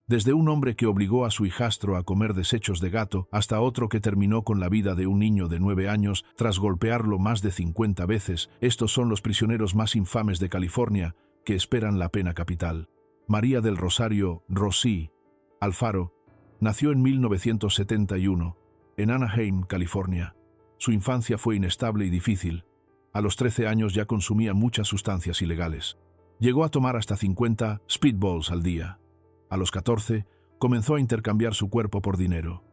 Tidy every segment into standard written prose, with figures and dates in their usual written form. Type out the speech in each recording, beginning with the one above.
Desde un hombre que obligó a su hijastro a comer desechos de gato hasta otro que terminó con la vida de un niño de 9 años tras golpearlo más de 50 veces, estos son los prisioneros más infames de California que esperan la pena capital. María del Rosario Rosy Alfaro nació en 1971 en Anaheim, California. Su infancia fue inestable y difícil. A los 13 años ya consumía muchas sustancias ilegales. Llegó a tomar hasta 50 speedballs al día. A los 14, comenzó a intercambiar su cuerpo por dinero.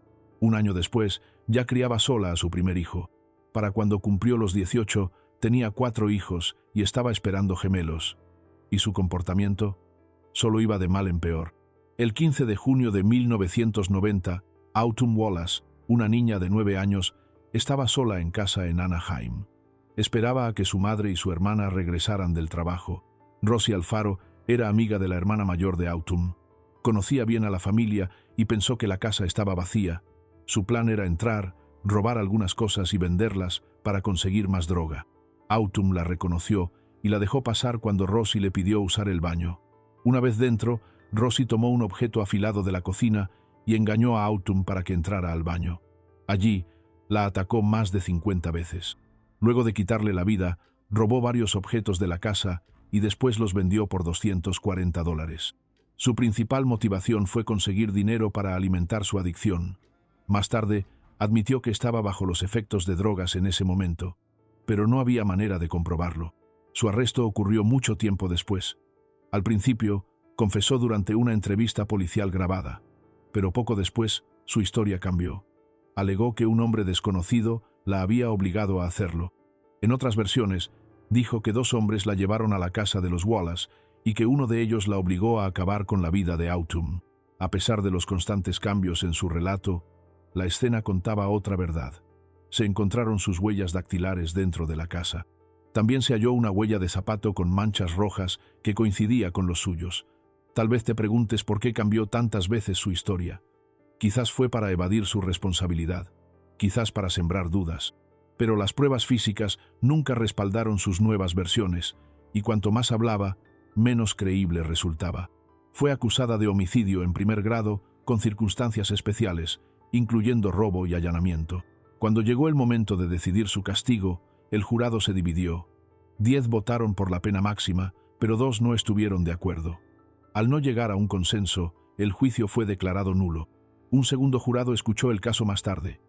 Un año después, ya criaba sola a su primer hijo. Para cuando cumplió los 18, tenía 4 hijos y estaba esperando gemelos. ¿Y su comportamiento? Solo iba de mal en peor. El 15 de junio de 1990, Autumn Wallace, una niña de 9 años, estaba sola en casa en Anaheim. Esperaba a que su madre y su hermana regresaran del trabajo. Rosy Alfaro era amiga de la hermana mayor de Autumn. Conocía bien a la familia y pensó que la casa estaba vacía. Su plan era entrar, robar algunas cosas y venderlas para conseguir más droga. Autumn la reconoció y la dejó pasar cuando Rosy le pidió usar el baño. Una vez dentro, Rosy tomó un objeto afilado de la cocina y engañó a Autumn para que entrara al baño. Allí, la atacó más de 50 veces. Luego de quitarle la vida, robó varios objetos de la casa y después los vendió por $240. Su principal motivación fue conseguir dinero para alimentar su adicción. Más tarde, admitió que estaba bajo los efectos de drogas en ese momento, pero no había manera de comprobarlo. Su arresto ocurrió mucho tiempo después. Al principio, confesó durante una entrevista policial grabada, pero poco después su historia cambió. Alegó que un hombre desconocido la había obligado a hacerlo. En otras versiones, dijo que 2 hombres la llevaron a la casa de los Wallace y que uno de ellos la obligó a acabar con la vida de Autumn. A pesar de los constantes cambios en su relato, la escena contaba otra verdad. Se encontraron sus huellas dactilares dentro de la casa. También se halló una huella de zapato con manchas rojas que coincidía con los suyos. Tal vez te preguntes por qué cambió tantas veces su historia. Quizás fue para evadir su responsabilidad, quizás para sembrar dudas. Pero las pruebas físicas nunca respaldaron sus nuevas versiones, y cuanto más hablaba, menos creíble resultaba. Fue acusada de homicidio en primer grado con circunstancias especiales, incluyendo robo y allanamiento. Cuando llegó el momento de decidir su castigo, el jurado se dividió. 10 votaron por la pena máxima, pero 2 no estuvieron de acuerdo. Al no llegar a un consenso, el juicio fue declarado nulo. Un segundo jurado escuchó el caso más tarde.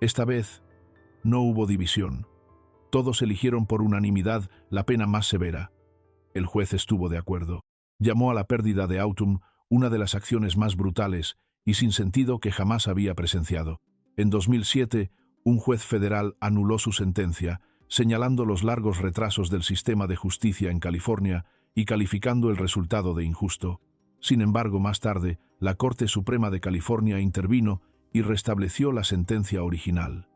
Esta vez, no hubo división. Todos eligieron por unanimidad la pena más severa. El juez estuvo de acuerdo. Llamó a la pérdida de Autumn una de las acciones más brutales y sin sentido que jamás había presenciado. En 2007, un juez federal anuló su sentencia, señalando los largos retrasos del sistema de justicia en California y calificando el resultado de injusto. Sin embargo, más tarde, la Corte Suprema de California intervino y restableció la sentencia original.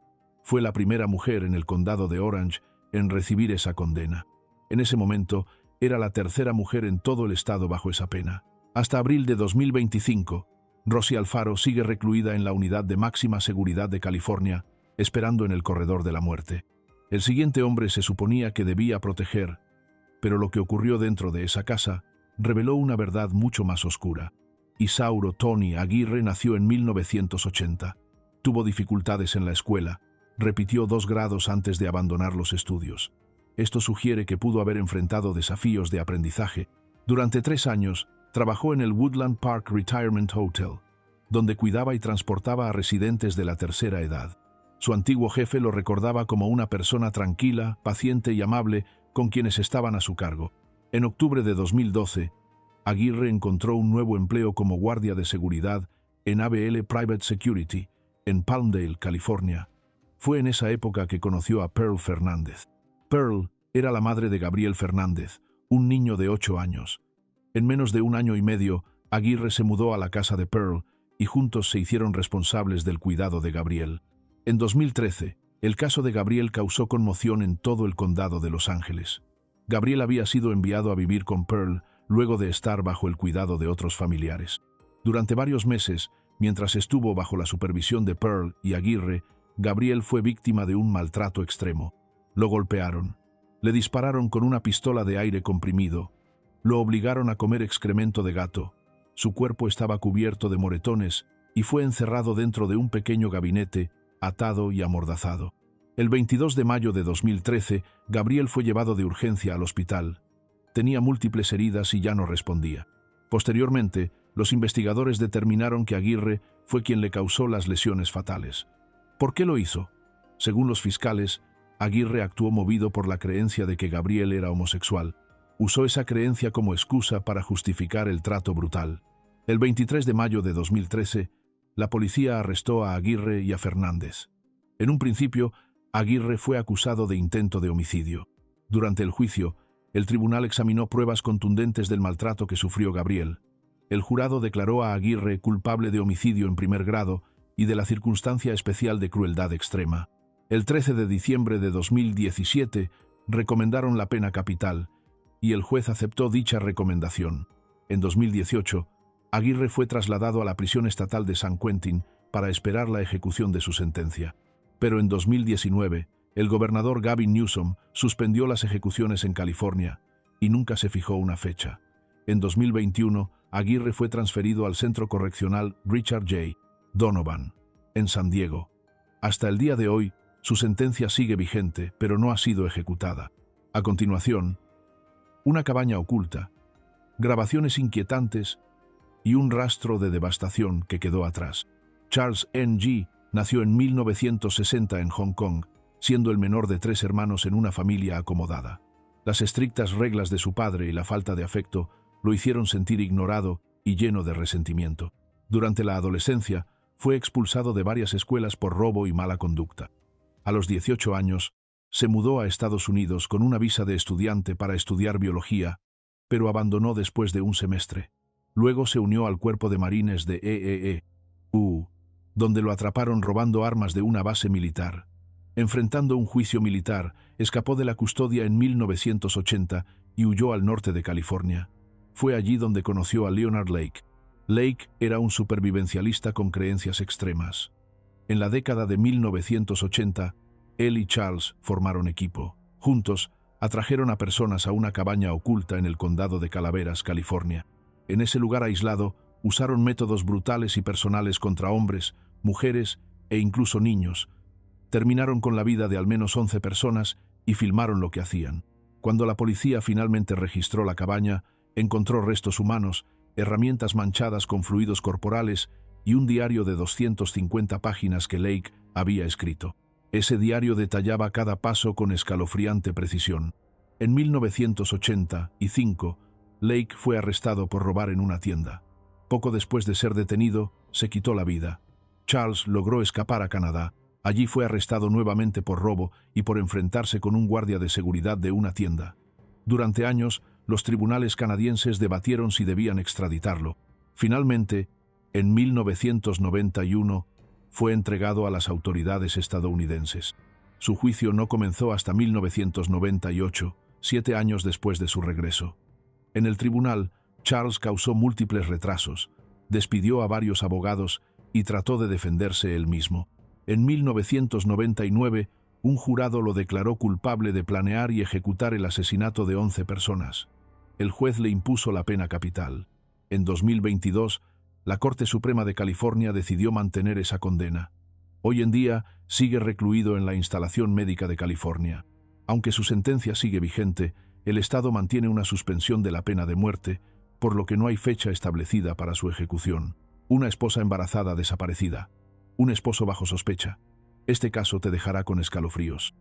Fue la primera mujer en el condado de Orange en recibir esa condena. En ese momento, era la tercera mujer en todo el estado bajo esa pena. Hasta abril de 2025, Rosy Alfaro sigue recluida en la unidad de máxima seguridad de California, esperando en el corredor de la muerte. El siguiente hombre se suponía que debía proteger, pero lo que ocurrió dentro de esa casa reveló una verdad mucho más oscura. Isauro Tony Aguirre nació en 1980. Tuvo dificultades en la escuela. Repitió 2 grados antes de abandonar los estudios. Esto sugiere que pudo haber enfrentado desafíos de aprendizaje. Durante 3 años, trabajó en el Woodland Park Retirement Hotel, donde cuidaba y transportaba a residentes de la tercera edad. Su antiguo jefe lo recordaba como una persona tranquila, paciente y amable con quienes estaban a su cargo. En octubre de 2012, Aguirre encontró un nuevo empleo como guardia de seguridad en ABL Private Security, en Palmdale, California. Fue en esa época que conoció a Pearl Fernández. Pearl era la madre de Gabriel Fernández, un niño de 8 años. En menos de 1 año y medio, Aguirre se mudó a la casa de Pearl y juntos se hicieron responsables del cuidado de Gabriel. En 2013, el caso de Gabriel causó conmoción en todo el condado de Los Ángeles. Gabriel había sido enviado a vivir con Pearl luego de estar bajo el cuidado de otros familiares. Durante varios meses, mientras estuvo bajo la supervisión de Pearl y Aguirre, Gabriel fue víctima de un maltrato extremo. Lo golpearon, le dispararon con una pistola de aire comprimido, lo obligaron a comer excremento de gato, Su cuerpo estaba cubierto de moretones y fue encerrado dentro de un pequeño gabinete, atado y amordazado. El 22 de mayo de 2013, Gabriel fue llevado de urgencia al hospital. Tenía múltiples heridas y ya no respondía. Posteriormente, los investigadores determinaron que Aguirre fue quien le causó las lesiones fatales. ¿Por qué lo hizo? Según los fiscales, Aguirre actuó movido por la creencia de que Gabriel era homosexual. Usó esa creencia como excusa para justificar el trato brutal. El 23 de mayo de 2013, la policía arrestó a Aguirre y a Fernández. En un principio, Aguirre fue acusado de intento de homicidio. Durante el juicio, el tribunal examinó pruebas contundentes del maltrato que sufrió Gabriel. El jurado declaró a Aguirre culpable de homicidio en primer grado y de la circunstancia especial de crueldad extrema. El 13 de diciembre de 2017 recomendaron la pena capital y el juez aceptó dicha recomendación. En 2018, Aguirre fue trasladado a la prisión estatal de San Quentin para esperar la ejecución de su sentencia. Pero en 2019, el gobernador Gavin Newsom suspendió las ejecuciones en California y nunca se fijó una fecha. En 2021, Aguirre fue transferido al Centro Correccional Richard J. Donovan, en San Diego. Hasta el día de hoy, su sentencia sigue vigente, pero no ha sido ejecutada. A continuación, una cabaña oculta, grabaciones inquietantes y un rastro de devastación que quedó atrás. Charles Ng nació en 1960 en Hong Kong, siendo el menor de 3 hermanos en una familia acomodada. Las estrictas reglas de su padre y la falta de afecto lo hicieron sentir ignorado y lleno de resentimiento. Durante la adolescencia, fue expulsado de varias escuelas por robo y mala conducta. A los 18 años, se mudó a Estados Unidos con una visa de estudiante para estudiar biología, pero abandonó después de un semestre. Luego se unió al cuerpo de marines de EEE-U, donde lo atraparon robando armas de una base militar. Enfrentando un juicio militar, escapó de la custodia en 1980 y huyó al norte de California. Fue allí donde conoció a Leonard Lake. Lake era un supervivencialista con creencias extremas. En la década de 1980, él y Charles formaron equipo. Juntos, atrajeron a personas a una cabaña oculta en el condado de Calaveras, California. En ese lugar aislado, usaron métodos brutales y personales contra hombres, mujeres e incluso niños. Terminaron con la vida de al menos 11 personas y filmaron lo que hacían. Cuando la policía finalmente registró la cabaña, encontró restos humanos, herramientas manchadas con fluidos corporales y un diario de 250 páginas que Lake había escrito. Ese diario detallaba cada paso con escalofriante precisión. En 1985, Lake fue arrestado por robar en una tienda. Poco después de ser detenido, se quitó la vida. Charles logró escapar a Canadá. Allí fue arrestado nuevamente por robo y por enfrentarse con un guardia de seguridad de una tienda. Durante años, los tribunales canadienses debatieron si debían extraditarlo. Finalmente, en 1991, fue entregado a las autoridades estadounidenses. Su juicio no comenzó hasta 1998, 7 años después de su regreso. En el tribunal, Charles causó múltiples retrasos, despidió a varios abogados y trató de defenderse él mismo. En 1999, un jurado lo declaró culpable de planear y ejecutar el asesinato de 11 personas. El juez le impuso la pena capital. En 2022, la Corte Suprema de California decidió mantener esa condena. Hoy en día, sigue recluido en la instalación médica de California. Aunque su sentencia sigue vigente, el Estado mantiene una suspensión de la pena de muerte, por lo que no hay fecha establecida para su ejecución. Una esposa embarazada desaparecida. Un esposo bajo sospecha. Este caso te dejará con escalofríos.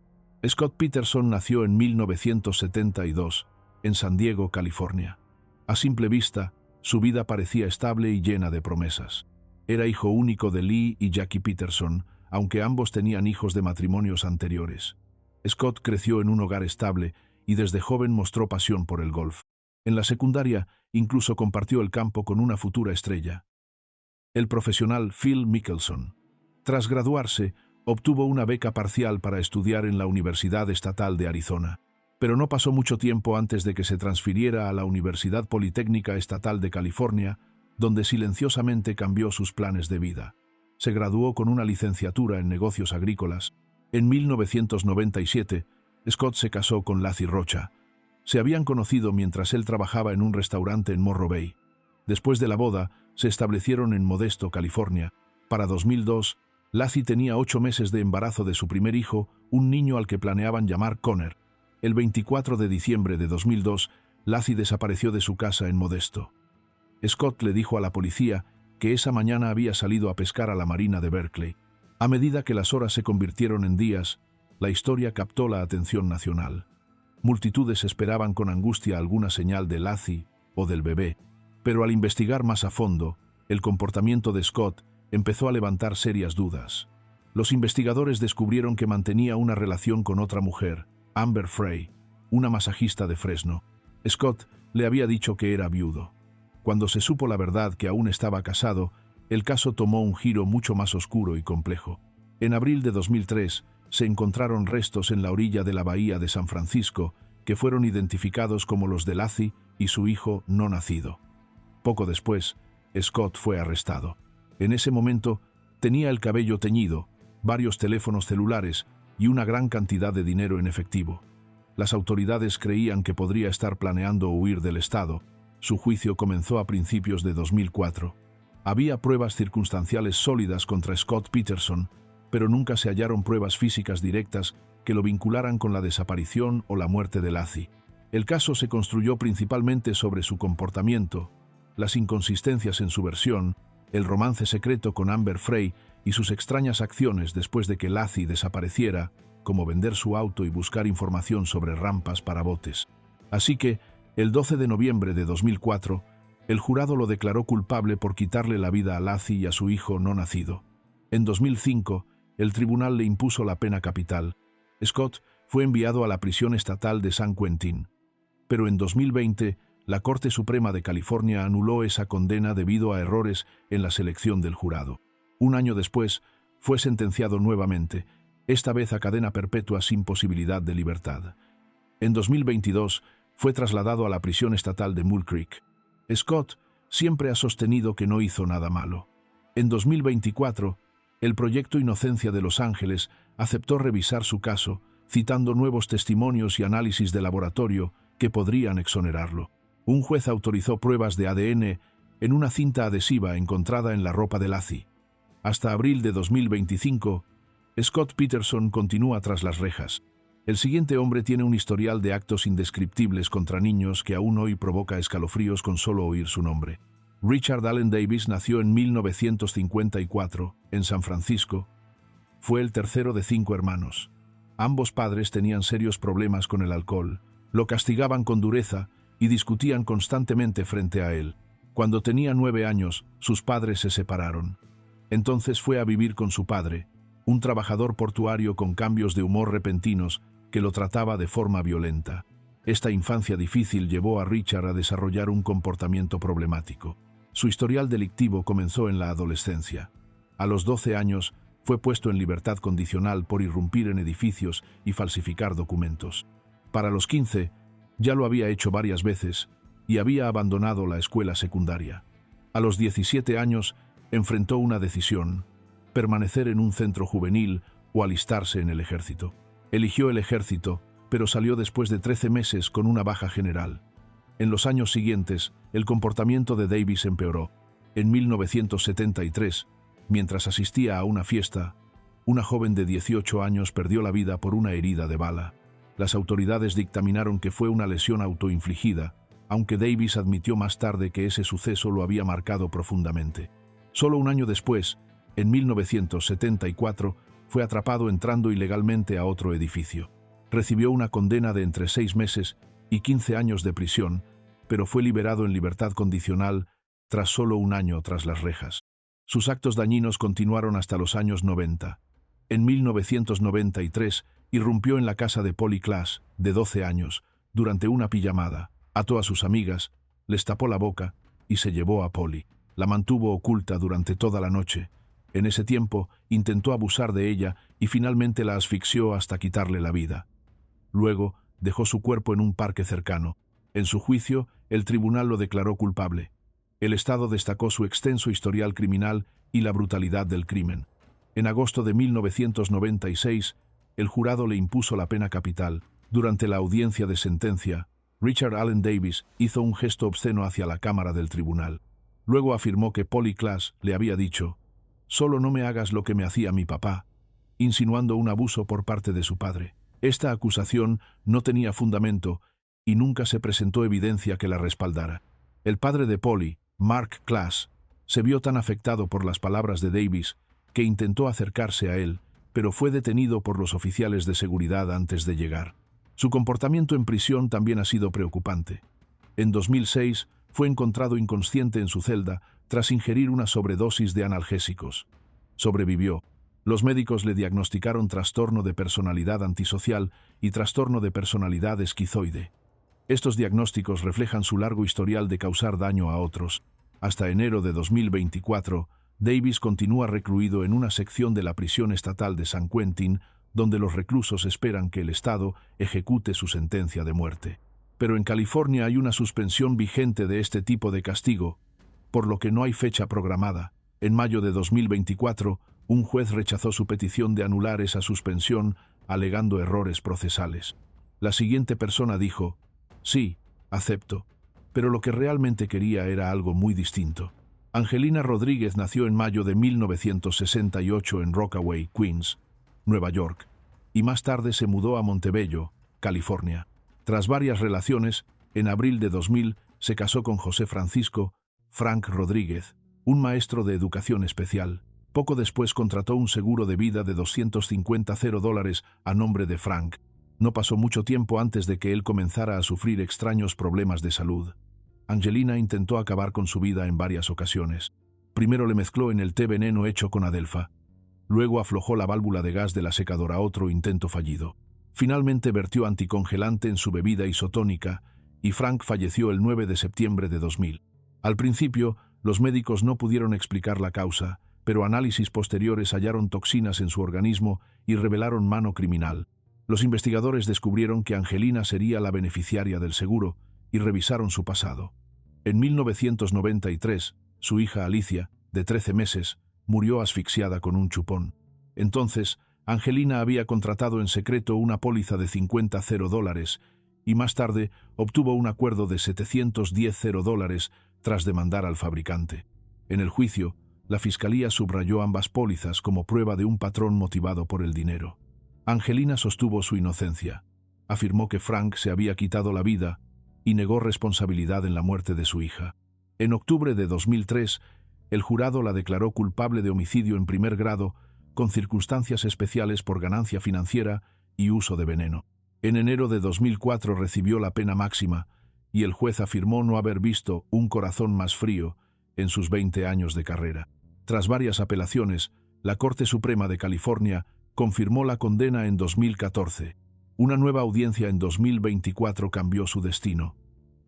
Scott Peterson nació en 1972, en San Diego, California. A simple vista, su vida parecía estable y llena de promesas. Era hijo único de Lee y Jackie Peterson, aunque ambos tenían hijos de matrimonios anteriores. Scott creció en un hogar estable y desde joven mostró pasión por el golf. En la secundaria, incluso compartió el campo con una futura estrella, el profesional Phil Mickelson. Tras graduarse, obtuvo una beca parcial para estudiar en la Universidad Estatal de Arizona. Pero no pasó mucho tiempo antes de que se transfiriera a la Universidad Politécnica Estatal de California, donde silenciosamente cambió sus planes de vida. Se graduó con una licenciatura en negocios agrícolas. En 1997, Scott se casó con Laci Rocha. Se habían conocido mientras él trabajaba en un restaurante en Morro Bay. Después de la boda, se establecieron en Modesto, California. Para 2002, Laci tenía 8 meses de embarazo de su primer hijo, un niño al que planeaban llamar Connor. El 24 de diciembre de 2002, Laci desapareció de su casa en Modesto. Scott le dijo a la policía que esa mañana había salido a pescar a la marina de Berkeley. A medida que las horas se convirtieron en días, la historia captó la atención nacional. Multitudes esperaban con angustia alguna señal de Laci o del bebé, pero al investigar más a fondo, el comportamiento de Scott empezó a levantar serias dudas. Los investigadores descubrieron que mantenía una relación con otra mujer, Amber Frey, una masajista de Fresno. Scott le había dicho que era viudo. Cuando se supo la verdad que aún estaba casado, el caso tomó un giro mucho más oscuro y complejo. En abril de 2003, se encontraron restos en la orilla de la bahía de San Francisco que fueron identificados como los de Laci y su hijo no nacido. Poco después, Scott fue arrestado. En ese momento, tenía el cabello teñido, varios teléfonos celulares y una gran cantidad de dinero en efectivo. Las autoridades creían que podría estar planeando huir del estado. Su juicio comenzó a principios de 2004. Había pruebas circunstanciales sólidas contra Scott Peterson, pero nunca se hallaron pruebas físicas directas que lo vincularan con la desaparición o la muerte de Laci. El caso se construyó principalmente sobre su comportamiento, las inconsistencias en su versión, el romance secreto con Amber Frey y sus extrañas acciones después de que Laci desapareciera, como vender su auto y buscar información sobre rampas para botes. Así que, el 12 de noviembre de 2004, el jurado lo declaró culpable por quitarle la vida a Laci y a su hijo no nacido. En 2005, el tribunal le impuso la pena capital. Scott fue enviado a la prisión estatal de San Quentin. Pero en 2020, la Corte Suprema de California anuló esa condena debido a errores en la selección del jurado. Un año después, fue sentenciado nuevamente, esta vez a cadena perpetua sin posibilidad de libertad. En 2022, fue trasladado a la prisión estatal de Mule Creek. Scott siempre ha sostenido que no hizo nada malo. En 2024, el Proyecto Inocencia de Los Ángeles aceptó revisar su caso, citando nuevos testimonios y análisis de laboratorio que podrían exonerarlo. Un juez autorizó pruebas de ADN en una cinta adhesiva encontrada en la ropa de Laci. Hasta abril de 2025, Scott Peterson continúa tras las rejas. El siguiente hombre tiene un historial de actos indescriptibles contra niños que aún hoy provoca escalofríos con solo oír su nombre. Richard Allen Davis nació en 1954, en San Francisco. Fue el tercero de 5 hermanos. Ambos padres tenían serios problemas con el alcohol, lo castigaban con dureza y discutían constantemente frente a él. Cuando tenía 9 años, sus padres se separaron. Entonces fue a vivir con su padre, un trabajador portuario con cambios de humor repentinos que lo trataba de forma violenta. Esta infancia difícil llevó a Richard a desarrollar un comportamiento problemático. Su historial delictivo comenzó en la adolescencia. A los 12 años, fue puesto en libertad condicional por irrumpir en edificios y falsificar documentos. Para los 15, ya lo había hecho varias veces y había abandonado la escuela secundaria. A los 17 años, enfrentó una decisión: permanecer en un centro juvenil o alistarse en el ejército. Eligió el ejército, pero salió después de 13 meses con una baja general. En los años siguientes, el comportamiento de Davis empeoró. En 1973, mientras asistía a una fiesta, una joven de 18 años perdió la vida por una herida de bala. Las autoridades dictaminaron que fue una lesión autoinfligida, aunque Davis admitió más tarde que ese suceso lo había marcado profundamente. Solo un año después, en 1974, fue atrapado entrando ilegalmente a otro edificio. Recibió una condena de entre 6 meses y 15 años de prisión, pero fue liberado en libertad condicional tras solo un año tras las rejas. Sus actos dañinos continuaron hasta los años 90. En 1993, irrumpió en la casa de Polly Klaas, de 12 años, durante una pijamada, ató a sus amigas, les tapó la boca y se llevó a Polly. La mantuvo oculta durante toda la noche. En ese tiempo, intentó abusar de ella y finalmente la asfixió hasta quitarle la vida. Luego, dejó su cuerpo en un parque cercano. En su juicio, el tribunal lo declaró culpable. El Estado destacó su extenso historial criminal y la brutalidad del crimen. En agosto de 1996, el jurado le impuso la pena capital. Durante la audiencia de sentencia, Richard Allen Davis hizo un gesto obsceno hacia la cámara del tribunal. Luego afirmó que Polly Klaas le había dicho: «Solo no me hagas lo que me hacía mi papá», insinuando un abuso por parte de su padre. Esta acusación no tenía fundamento y nunca se presentó evidencia que la respaldara. El padre de Polly, Mark Klaas, se vio tan afectado por las palabras de Davis que intentó acercarse a él, pero fue detenido por los oficiales de seguridad antes de llegar. Su comportamiento en prisión también ha sido preocupante. En 2006 fue encontrado inconsciente en su celda tras ingerir una sobredosis de analgésicos. Sobrevivió. Los médicos le diagnosticaron trastorno de personalidad antisocial y trastorno de personalidad esquizoide. Estos diagnósticos reflejan su largo historial de causar daño a otros. Hasta enero de 2024, Davis continúa recluido en una sección de la prisión estatal de San Quentin, donde los reclusos esperan que el Estado ejecute su sentencia de muerte. Pero en California hay una suspensión vigente de este tipo de castigo, por lo que no hay fecha programada. En mayo de 2024, un juez rechazó su petición de anular esa suspensión, alegando errores procesales. La siguiente persona dijo: «Sí, acepto, pero lo que realmente quería era algo muy distinto». Angelina Rodríguez nació en mayo de 1968 en Rockaway, Queens, Nueva York, y más tarde se mudó a Montebello, California. Tras varias relaciones, en abril de 2000 se casó con José Francisco Frank Rodríguez, un maestro de educación especial. Poco después contrató un seguro de vida de $250,000 a nombre de Frank. No pasó mucho tiempo antes de que él comenzara a sufrir extraños problemas de salud. Angelina intentó acabar con su vida en varias ocasiones. Primero le mezcló en el té veneno hecho con adelfa. Luego aflojó la válvula de gas de la secadora, otro intento fallido. Finalmente vertió anticongelante en su bebida isotónica y Frank falleció el 9 de septiembre de 2000. Al principio, los médicos no pudieron explicar la causa, pero análisis posteriores hallaron toxinas en su organismo y revelaron mano criminal. Los investigadores descubrieron que Angelina sería la beneficiaria del seguro y revisaron su pasado. En 1993, su hija Alicia, de 13 meses, murió asfixiada con un chupón. Entonces, Angelina había contratado en secreto una póliza de $50,000 y más tarde obtuvo un acuerdo de $710,000 tras demandar al fabricante. En el juicio, la fiscalía subrayó ambas pólizas como prueba de un patrón motivado por el dinero. Angelina sostuvo su inocencia. Afirmó que Frank se había quitado la vida y negó responsabilidad en la muerte de su hija. En octubre de 2003, el jurado la declaró culpable de homicidio en primer grado con circunstancias especiales por ganancia financiera y uso de veneno. En enero de 2004 recibió la pena máxima y el juez afirmó no haber visto un corazón más frío en sus 20 años de carrera. Tras varias apelaciones, la Corte Suprema de California confirmó la condena en 2014. Una nueva audiencia en 2024 cambió su destino.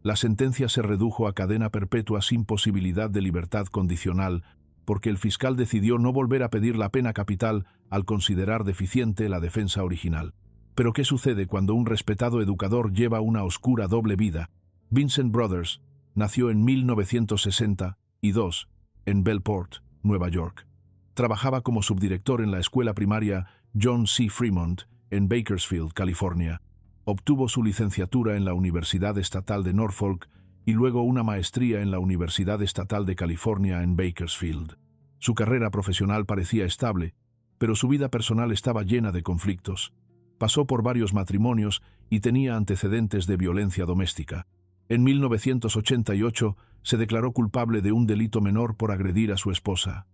La sentencia se redujo a cadena perpetua sin posibilidad de libertad condicional, porque el fiscal decidió no volver a pedir la pena capital al considerar deficiente la defensa original. Pero ¿qué sucede cuando un respetado educador lleva una oscura doble vida? Vincent Brothers nació en 1962 en Bellport, Nueva York. Trabajaba como subdirector en la escuela primaria John C. Fremont en Bakersfield, California. Obtuvo su licenciatura en la Universidad Estatal de Norfolk y luego una maestría en la Universidad Estatal de California en Bakersfield. Su carrera profesional parecía estable, pero su vida personal estaba llena de conflictos. Pasó por varios matrimonios y tenía antecedentes de violencia doméstica. En 1988 se declaró culpable de un delito menor por agredir a su esposa.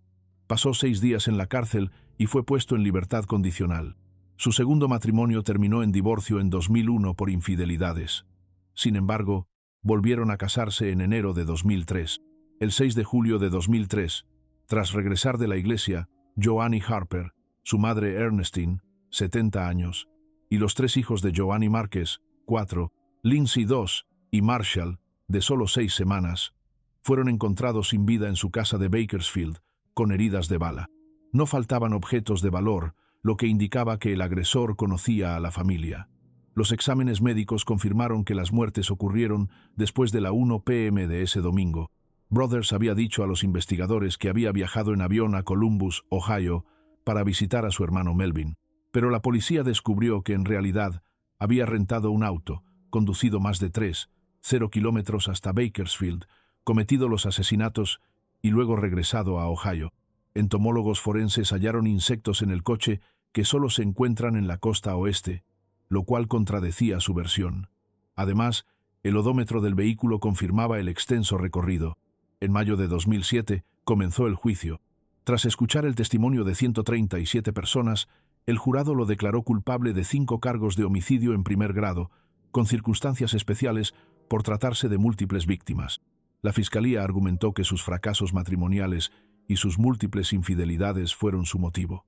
Pasó 6 días en la cárcel y fue puesto en libertad condicional. Su segundo matrimonio terminó en divorcio en 2001 por infidelidades. Sin embargo, volvieron a casarse en enero de 2003. El 6 de julio de 2003, tras regresar de la iglesia, Joanny Harper, su madre Ernestine, 70 años, y los 3 hijos de Joanny Márquez, 4, Lindsay 2 y Marshall, de solo 6 semanas, fueron encontrados sin vida en su casa de Bakersfield, con heridas de bala. No faltaban objetos de valor, lo que indicaba que el agresor conocía a la familia. Los exámenes médicos confirmaron que las muertes ocurrieron después de la 1 p.m. de ese domingo. Brothers había dicho a los investigadores que había viajado en avión a Columbus, Ohio, para visitar a su hermano Melvin. Pero la policía descubrió que en realidad había rentado un auto, conducido más de 3,0 kilómetros hasta Bakersfield, cometido los asesinatos y luego regresado a Ohio. Entomólogos forenses hallaron insectos en el coche que solo se encuentran en la costa oeste, lo cual contradecía su versión. Además, el odómetro del vehículo confirmaba el extenso recorrido. En mayo de 2007 comenzó el juicio. Tras escuchar el testimonio de 137 personas, el jurado lo declaró culpable de 5 cargos de homicidio en primer grado, con circunstancias especiales por tratarse de múltiples víctimas. La fiscalía argumentó que sus fracasos matrimoniales y sus múltiples infidelidades fueron su motivo.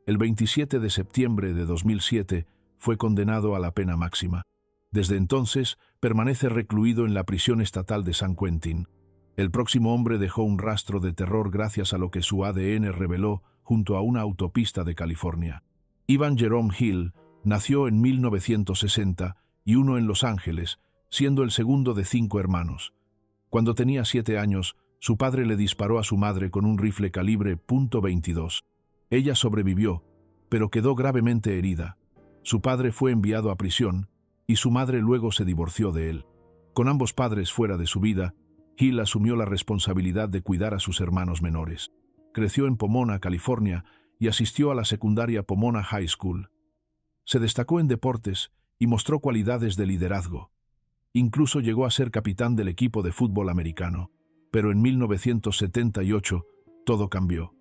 El 27 de septiembre de 2007 fue condenado a la pena máxima. Desde entonces, permanece recluido en la prisión estatal de San Quentin. El próximo hombre dejó un rastro de terror gracias a lo que su ADN reveló junto a una autopista de California. Ivan Jerome Hill nació en 1960 y en Los Ángeles, siendo el segundo de 5 hermanos. Cuando tenía 7 años, su padre le disparó a su madre con un rifle calibre .22. Ella sobrevivió, pero quedó gravemente herida. Su padre fue enviado a prisión y su madre luego se divorció de él. Con ambos padres fuera de su vida, Hill asumió la responsabilidad de cuidar a sus hermanos menores. Creció en Pomona, California, y asistió a la secundaria Pomona High School. Se destacó en deportes y mostró cualidades de liderazgo. Incluso llegó a ser capitán del equipo de fútbol americano. Pero en 1978 todo cambió.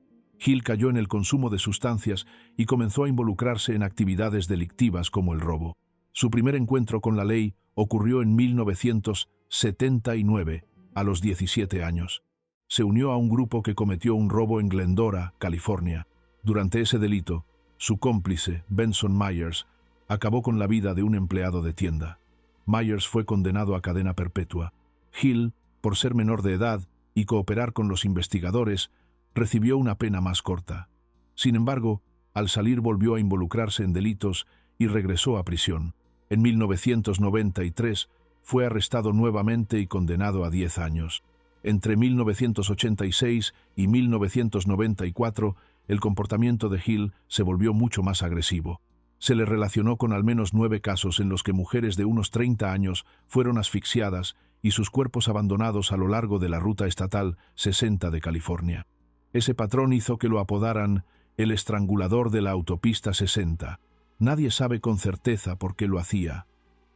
Hill cayó en el consumo de sustancias y comenzó a involucrarse en actividades delictivas como el robo. Su primer encuentro con la ley ocurrió en 1979, a los 17 años. Se unió a un grupo que cometió un robo en Glendora, California. Durante ese delito, su cómplice, Benson Myers, acabó con la vida de un empleado de tienda. Myers fue condenado a cadena perpetua. Hill, por ser menor de edad y cooperar con los investigadores, recibió una pena más corta. Sin embargo, al salir volvió a involucrarse en delitos y regresó a prisión. En 1993 fue arrestado nuevamente y condenado a 10 años. Entre 1986 y 1994, el comportamiento de Hill se volvió mucho más agresivo. Se le relacionó con al menos 9 casos en los que mujeres de unos 30 años fueron asfixiadas y sus cuerpos abandonados a lo largo de la ruta estatal 60 de California. Ese patrón hizo que lo apodaran el estrangulador de la autopista 60. Nadie sabe con certeza por qué lo hacía.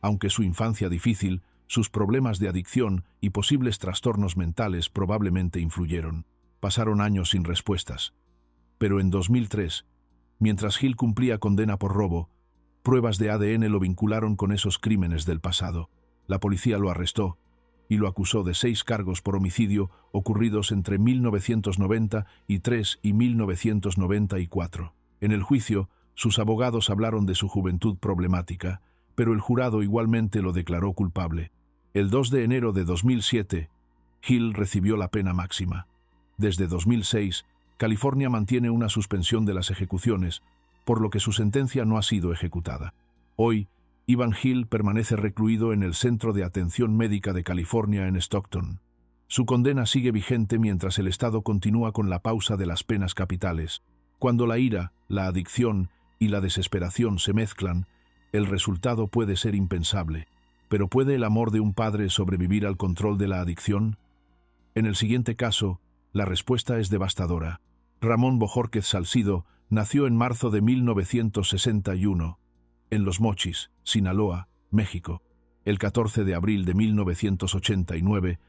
Aunque su infancia difícil, sus problemas de adicción y posibles trastornos mentales probablemente influyeron. Pasaron años sin respuestas. Pero en 2003, mientras Hill cumplía condena por robo, pruebas de ADN lo vincularon con esos crímenes del pasado. La policía lo arrestó y lo acusó de 6 cargos por homicidio ocurridos entre 1993 y 1994. En el juicio, sus abogados hablaron de su juventud problemática, pero el jurado igualmente lo declaró culpable. El 2 de enero de 2007, Hill recibió la pena máxima. Desde 2006, California mantiene una suspensión de las ejecuciones, por lo que su sentencia no ha sido ejecutada. Hoy, Ivan Hill permanece recluido en el Centro de Atención Médica de California en Stockton. Su condena sigue vigente mientras el Estado continúa con la pausa de las penas capitales. Cuando la ira, la adicción y la desesperación se mezclan, el resultado puede ser impensable. ¿Pero puede el amor de un padre sobrevivir al control de la adicción? En el siguiente caso, la respuesta es devastadora. Ramón Bojórquez Salcido nació en marzo de 1961, en Los Mochis, Sinaloa, México. El 14 de abril de 1989,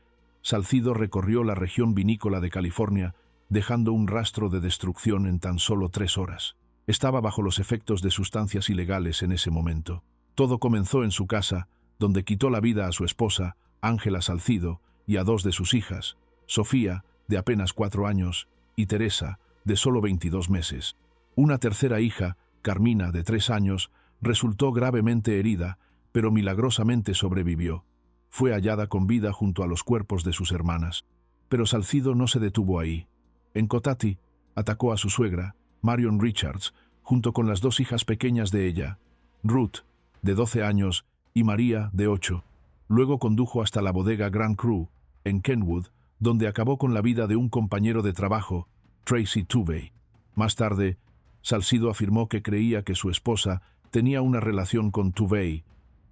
Salcido recorrió la región vinícola de California, dejando un rastro de destrucción en tan solo 3 horas. Estaba bajo los efectos de sustancias ilegales en ese momento. Todo comenzó en su casa, donde quitó la vida a su esposa, Ángela Salcido, y a 2 de sus hijas, Sofía, de apenas 4 años, y Teresa, de solo 22 meses. Una tercera hija, Carmina, de 3 años, resultó gravemente herida, pero milagrosamente sobrevivió. Fue hallada con vida junto a los cuerpos de sus hermanas. Pero Salcido no se detuvo ahí. En Cotati, atacó a su suegra, Marion Richards, junto con las 2 hijas pequeñas de ella, Ruth, de 12 años, y María, de 8. Luego condujo hasta la bodega Grand Cru, en Kenwood, donde acabó con la vida de un compañero de trabajo, Tracy Tuvey. Más tarde, Salcido afirmó que creía que su esposa tenía una relación con Tuvey,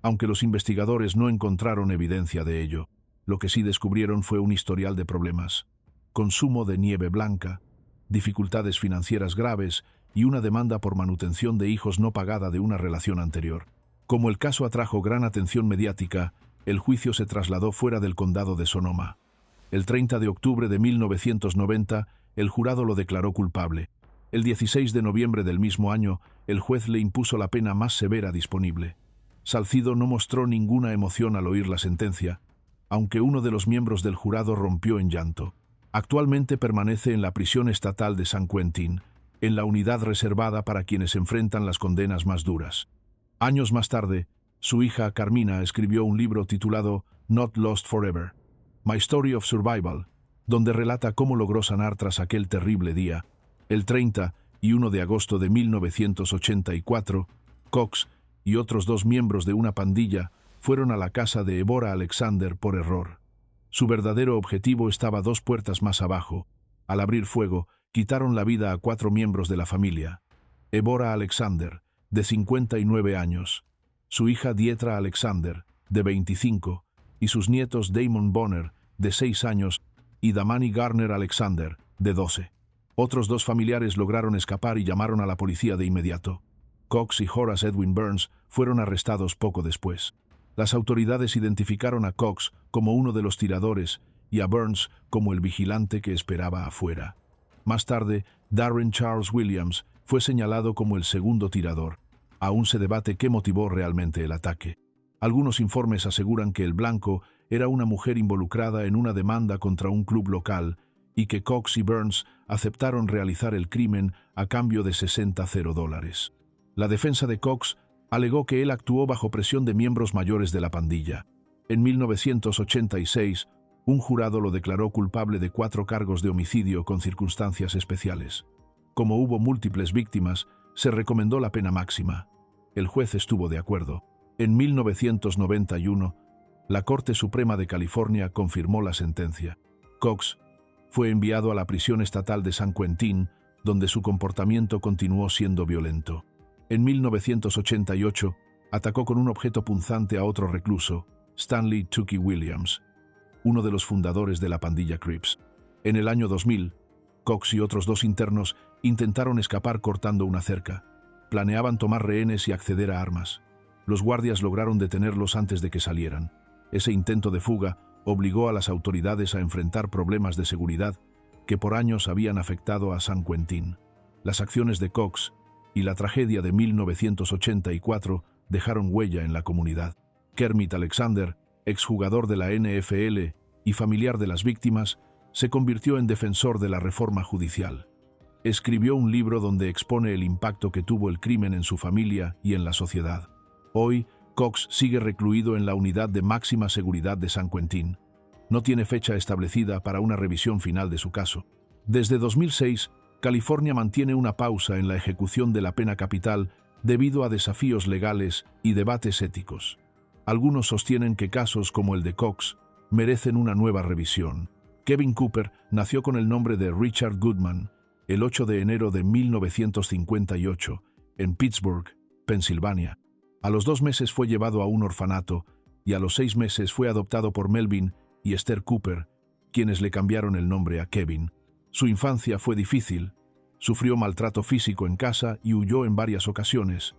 aunque los investigadores no encontraron evidencia de ello. Lo que sí descubrieron fue un historial de problemas. consumo de nieve blanca, dificultades financieras graves y una demanda por manutención de hijos no pagada de una relación anterior. Como el caso atrajo gran atención mediática, el juicio se trasladó fuera del condado de Sonoma. El 30 de octubre de 1990, el jurado lo declaró culpable. El 16 de noviembre del mismo año, el juez le impuso la pena más severa disponible. Salcido no mostró ninguna emoción al oír la sentencia, aunque uno de los miembros del jurado rompió en llanto. Actualmente permanece en la prisión estatal de San Quentin, en la unidad reservada para quienes enfrentan las condenas más duras. Años más tarde, su hija Carmina escribió un libro titulado Not Lost Forever, My Story of Survival, donde relata cómo logró sanar tras aquel terrible día. El 30 y 1 de agosto de 1984, Cox y otros 2 miembros de una pandilla fueron a la casa de Ebora Alexander por error. Su verdadero objetivo estaba 2 puertas más abajo. Al abrir fuego, quitaron la vida a 4 miembros de la familia. Ebora Alexander, de 59 años, su hija Dietra Alexander, de 25, y sus nietos Damon Bonner, de 6 años, y Damani Garner Alexander, de 12. Otros 2 familiares lograron escapar y llamaron a la policía de inmediato. Cox y Horace Edwin Burns fueron arrestados poco después. Las autoridades identificaron a Cox como uno de los tiradores y a Burns como el vigilante que esperaba afuera. Más tarde, Darren Charles Williams fue señalado como el segundo tirador. Aún se debate qué motivó realmente el ataque. Algunos informes aseguran que el blanco era una mujer involucrada en una demanda contra un club local y que Cox y Burns aceptaron realizar el crimen a cambio de $60,000. La defensa de Cox alegó que él actuó bajo presión de miembros mayores de la pandilla. En 1986, un jurado lo declaró culpable de 4 cargos de homicidio con circunstancias especiales. Como hubo múltiples víctimas, se recomendó la pena máxima. El juez estuvo de acuerdo. En 1991, la Corte Suprema de California confirmó la sentencia. Cox fue enviado a la prisión estatal de San Quentin, donde su comportamiento continuó siendo violento. En 1988, atacó con un objeto punzante a otro recluso, Stanley Tookie Williams, uno de los fundadores de la pandilla Crips. En el año 2000, Cox y otros 2 internos intentaron escapar cortando una cerca. Planeaban tomar rehenes y acceder a armas. Los guardias lograron detenerlos antes de que salieran. Ese intento de fuga obligó a las autoridades a enfrentar problemas de seguridad que por años habían afectado a San Quentin. Las acciones de Cox y la tragedia de 1984 dejaron huella en la comunidad. Kermit Alexander, exjugador de la NFL y familiar de las víctimas, se convirtió en defensor de la reforma judicial. Escribió un libro donde expone el impacto que tuvo el crimen en su familia y en la sociedad. Hoy, Cox sigue recluido en la unidad de máxima seguridad de San Quentin. No tiene fecha establecida para una revisión final de su caso. Desde 2006, California mantiene una pausa en la ejecución de la pena capital debido a desafíos legales y debates éticos. Algunos sostienen que casos como el de Cox merecen una nueva revisión. Kevin Cooper nació con el nombre de Richard Goodman el 8 de enero de 1958 en Pittsburgh, Pensilvania. A los 2 meses fue llevado a un orfanato y a los 6 meses fue adoptado por Melvin y Esther Cooper, quienes le cambiaron el nombre a Kevin. Su infancia fue difícil, sufrió maltrato físico en casa y huyó en varias ocasiones.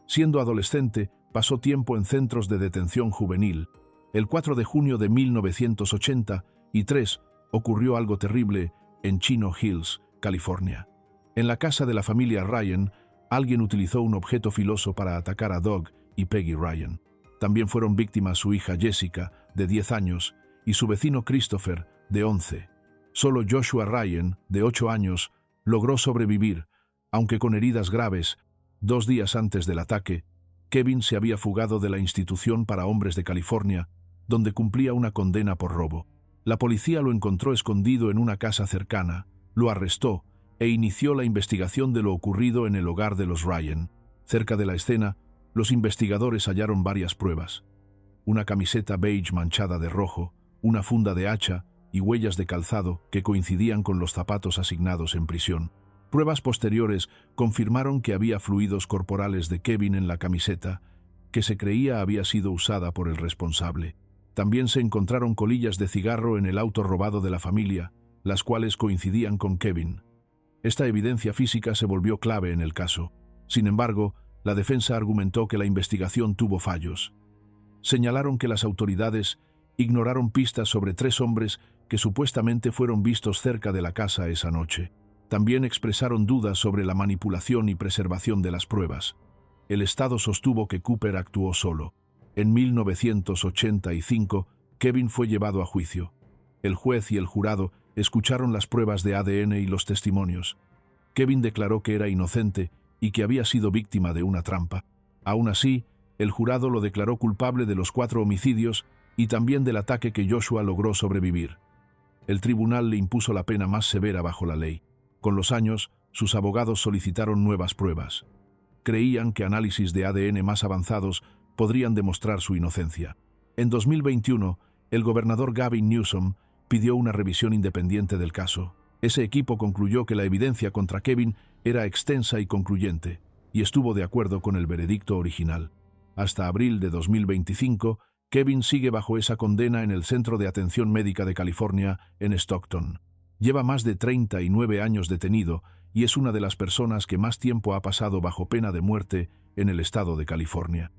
Siendo adolescente, pasó tiempo en centros de detención juvenil. El 4 de junio de 1983 ocurrió algo terrible en Chino Hills, California. En la casa de la familia Ryan, alguien utilizó un objeto filoso para atacar a Doug y Peggy Ryan. También fueron víctimas su hija Jessica, de 10 años, y su vecino Christopher, de 11. Solo Joshua Ryan, de 8 años, logró sobrevivir, aunque con heridas graves. 2 días antes del ataque, Kevin se había fugado de la institución para hombres de California, donde cumplía una condena por robo. La policía lo encontró escondido en una casa cercana, lo arrestó e inició la investigación de lo ocurrido en el hogar de los Ryan. Cerca de la escena, los investigadores hallaron varias pruebas: una camiseta beige manchada de rojo, una funda de hacha y huellas de calzado que coincidían con los zapatos asignados en prisión. Pruebas posteriores confirmaron que había fluidos corporales de Kevin en la camiseta, que se creía había sido usada por el responsable. También se encontraron colillas de cigarro en el auto robado de la familia, las cuales coincidían con Kevin. Esta evidencia física se volvió clave en el caso. Sin embargo, la defensa argumentó que la investigación tuvo fallos. Señalaron que las autoridades ignoraron pistas sobre 3 hombres que supuestamente fueron vistos cerca de la casa esa noche. También expresaron dudas sobre la manipulación y preservación de las pruebas. El Estado sostuvo que Cooper actuó solo. En 1985, Kevin fue llevado a juicio. El juez y el jurado escucharon las pruebas de ADN y los testimonios. Kevin declaró que era inocente y que había sido víctima de una trampa. Aún así, el jurado lo declaró culpable de los 4 homicidios y también del ataque que Joshua logró sobrevivir. El tribunal le impuso la pena más severa bajo la ley. Con los años, sus abogados solicitaron nuevas pruebas. Creían que análisis de ADN más avanzados podrían demostrar su inocencia. En 2021, el gobernador Gavin Newsom pidió una revisión independiente del caso. Ese equipo concluyó que la evidencia contra Kevin era extensa y concluyente, y estuvo de acuerdo con el veredicto original. Hasta abril de 2025, Kevin sigue bajo esa condena en el Centro de Atención Médica de California, en Stockton. Lleva más de 39 años detenido y es una de las personas que más tiempo ha pasado bajo pena de muerte en el estado de California.